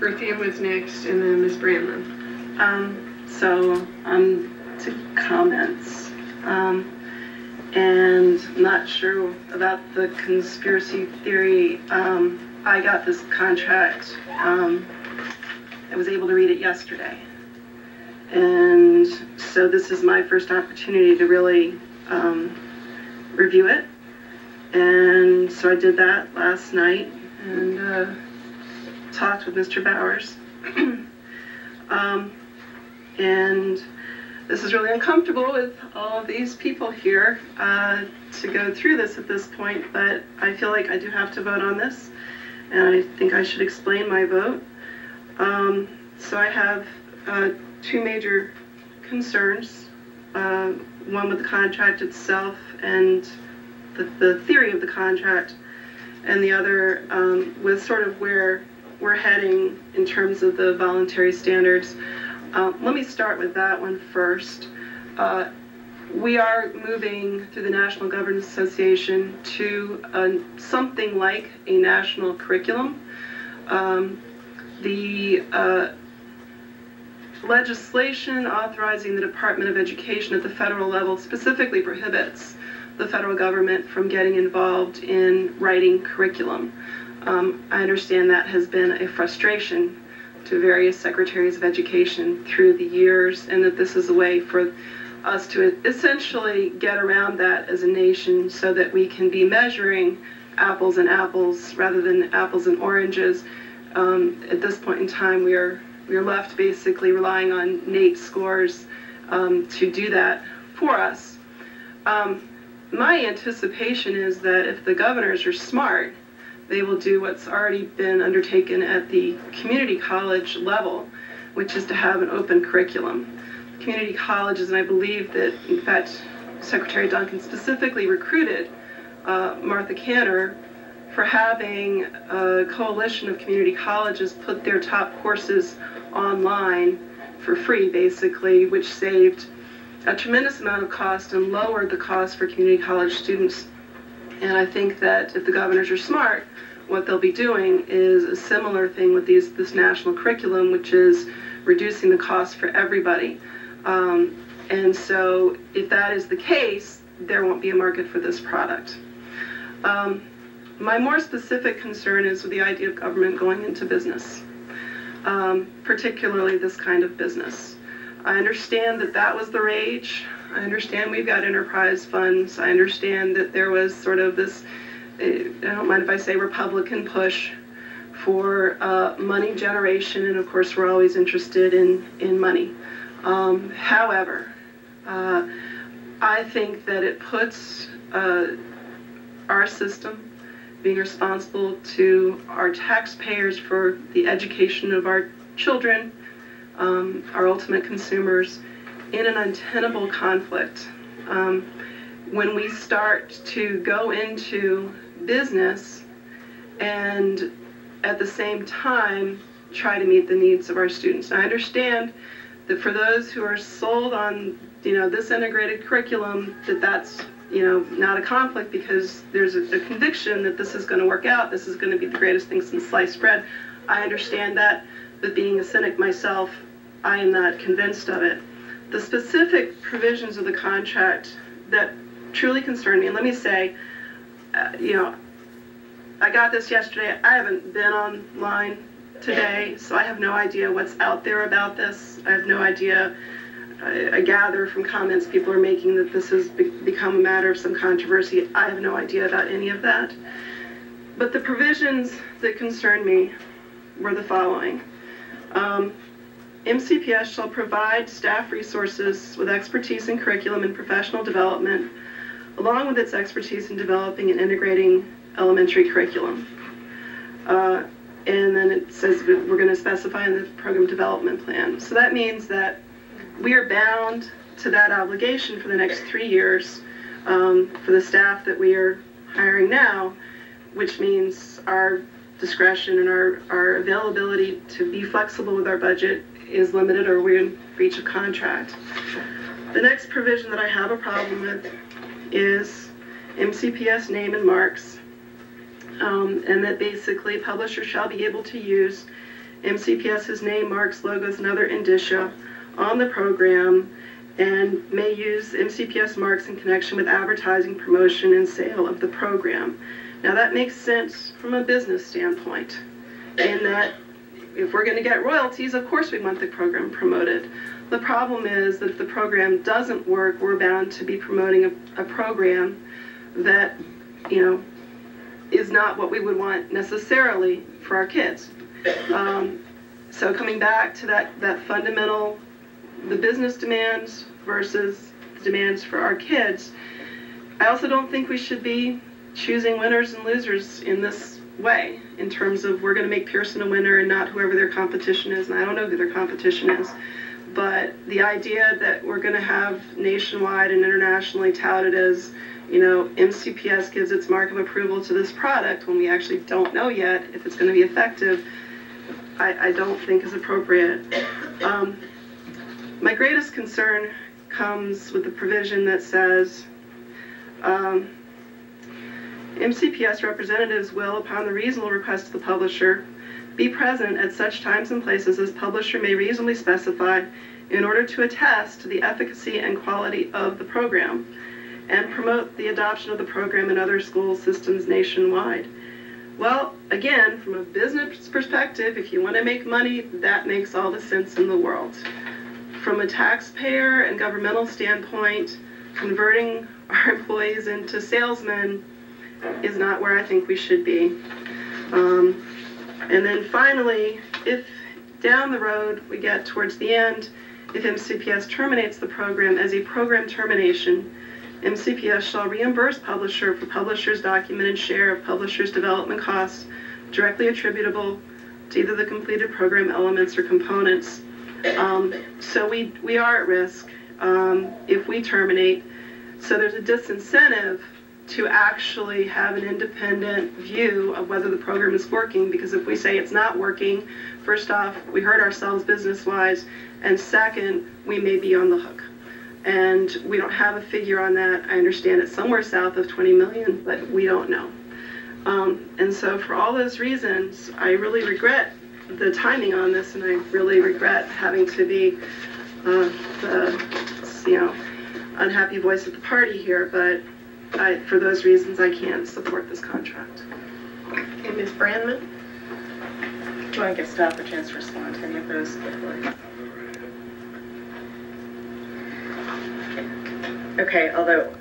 Berthiaume was next, and then Ms. Brandlin. To comments. And I'm not sure about the conspiracy theory. I got this contract. I was able to read it yesterday. And so this is my first opportunity to really review it. And so I did that last night and talked with Mr. Bowers. And this is really uncomfortable with all of these people here to go through this at this point, but I feel like I do have to vote on this, and I think I should explain my vote. So I have two major concerns, one with the contract itself and the theory of the contract, and the other with sort of where we're heading in terms of the voluntary standards. Let me start with that one first. We are moving through the National Governors Association to something like a national curriculum. The legislation authorizing the Department of Education at the federal level specifically prohibits the federal government from getting involved in writing curriculum. I understand that has been a frustration to various secretaries of education through the years, and that this is a way for us to essentially get around that as a nation so that we can be measuring apples and apples rather than apples and oranges. At this point in time, we are left basically relying on NAEP scores to do that for us. My anticipation is that if the governors are smart, they will do what's already been undertaken at the community college level, which is to have an open curriculum. Community colleges, and I believe that, in fact, Secretary Duncan specifically recruited Martha Cantor for having a coalition of community colleges put their top courses online for free, basically, which saved a tremendous amount of cost and lowered the cost for community college students. And I think that if the governors are smart, what they'll be doing is a similar thing with this national curriculum, which is reducing the cost for everybody. And so if that is the case, there won't be a market for this product. My more specific concern is with the idea of government going into business, particularly this kind of business. I understand that that was the rage. I understand we've got enterprise funds. I understand that there was sort of this, I don't mind if I say, Republican push for money generation, and of course we're always interested in money. However, I think that it puts our system being responsible to our taxpayers for the education of our children, our ultimate consumers, in an untenable conflict. When we start to go into business and at the same time try to meet the needs of our students. I understand that for those who are sold on, this integrated curriculum, that's, not a conflict because there's a conviction that this is going to work out, this is going to be the greatest thing since sliced bread. I understand that, but being a cynic myself, I am not convinced of it. The specific provisions of the contract that truly concern me, and let me say, I got this yesterday. I haven't been online today, so I have no idea what's out there about this. I have no idea. I gather from comments people are making that this has become a matter of some controversy. I have no idea about any of that. But the provisions that concern me were the following. MCPS shall provide staff resources with expertise in curriculum and professional development, along with its expertise in developing and integrating elementary curriculum. And then it says we're going to specify in the program development plan. So that means that we are bound to that obligation for the next 3 years for the staff that we are hiring now, which means our discretion and our availability to be flexible with our budget is limited, or we're in breach of contract. The next provision that I have a problem with is MCPS name and marks, and that basically publishers shall be able to use MCPS's name, marks, logos, and other indicia on the program, and may use MCPS marks in connection with advertising, promotion, and sale of the program. Now that makes sense from a business standpoint, in that if we're going to get royalties, of course we want the program promoted. The problem is that if the program doesn't work, we're bound to be promoting a program that, is not what we would want necessarily for our kids. So coming back to that fundamental, the business demands versus the demands for our kids, I also don't think we should be choosing winners and losers in this way, in terms of we're going to make Pearson a winner and not whoever their competition is, and I don't know who their competition is. But the idea that we're going to have nationwide and internationally touted as, MCPS gives its mark of approval to this product when we actually don't know yet if it's going to be effective, I don't think is appropriate. My greatest concern comes with the provision that says MCPS representatives will, upon the reasonable request of the publisher, be present at such times and places as publisher may reasonably specify in order to attest to the efficacy and quality of the program and promote the adoption of the program in other school systems nationwide. Well, again, from a business perspective, if you want to make money, that makes all the sense in the world. From a taxpayer and governmental standpoint, converting our employees into salesmen is not where I think we should be. And then finally, if down the road we get towards the end, if MCPS terminates the program as a program termination, MCPS shall reimburse publisher for publisher's documented share of publisher's development costs directly attributable to either the completed program elements or components. So we are at risk if we terminate. So there's a disincentive to actually have an independent view of whether the program is working, because if we say it's not working, first off, we hurt ourselves business-wise, and second, we may be on the hook. And we don't have a figure on that. I understand it's somewhere south of 20 million, but we don't know. And so for all those reasons, I really regret the timing on this, and I really regret having to be the unhappy voice of the party here, but for those reasons, I can't support this contract. Okay, Ms. Brandman? Do you want to give staff a chance to respond to any of those before? Okay, although